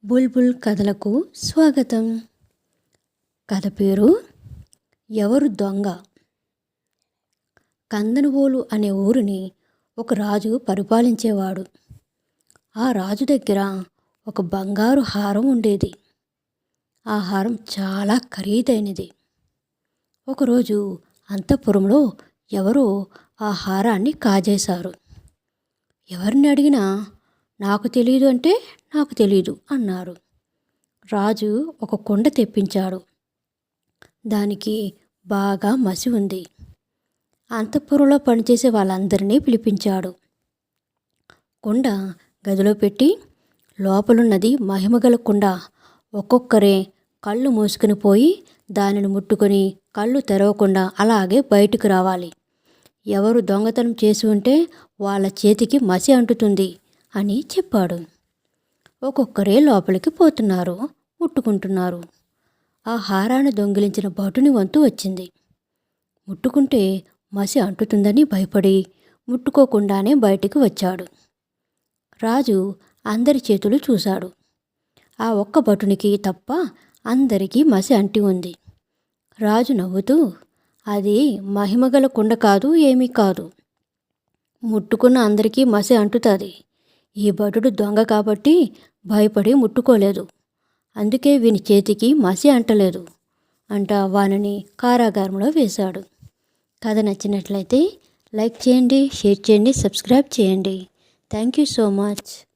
బుల్బుల్ కథలకు స్వాగతం. కథ పేరు ఎవరు దొంగ. కందనవోలు అనే ఊరిని ఒక రాజు పరిపాలించేవాడు. ఆ రాజు దగ్గర ఒక బంగారు హారం ఉండేది. ఆ హారం చాలా ఖరీదైనది. ఒకరోజు అంతఃపురంలో ఎవరో ఆ హారాన్ని కాజేశారు. ఎవరిని అడిగినా నాకు తెలియదు అంటే నాకు తెలీదు అన్నారు. రాజు ఒక కుండ తెప్పించాడు. దానికి బాగా మసి ఉంది. అంతఃపురంలో పనిచేసే వాళ్ళందరినీ పిలిపించాడు. కుండ గదిలో పెట్టి లోపలున్నది మహిమగల కుండ. ఒక్కొక్కరే కళ్ళు మూసుకుని పోయి దానిని ముట్టుకొని కళ్ళు తెరవకుండా అలాగే బయటకు రావాలి. ఎవరు దొంగతనం చేసి ఉంటే వాళ్ళ చేతికి మసి అంటుతుంది అని చెప్పాడు. ఒక్కొక్కరే లోపలికి పోతున్నారు, ముట్టుకుంటున్నారు. ఆ హారాన్ని దొంగిలించిన భటుని వంతు వచ్చింది. ముట్టుకుంటే మసి అంటుతుందని భయపడి ముట్టుకోకుండానే బయటికి వచ్చాడు. రాజు అందరి చేతులు చూశాడు. ఆ ఒక్క భటునికి తప్ప అందరికీ మసి అంటి ఉంది. రాజు నవ్వుతూ, అది మహిమగల కుండ కాదు, ఏమీ కాదు. ముట్టుకున్న అందరికీ మసి అంటుతుంది. ఈ భటుడు దొంగ కాబట్టి భయపడి ముట్టుకోలేదు. అందుకే వీని చేతికి మసి అంటలేదు అంట వానిని కారాగారంలో వేశాడు. కథ నచ్చినట్లయితే లైక్ చేయండి, షేర్ చేయండి, సబ్స్క్రైబ్ చేయండి. Thank you so much.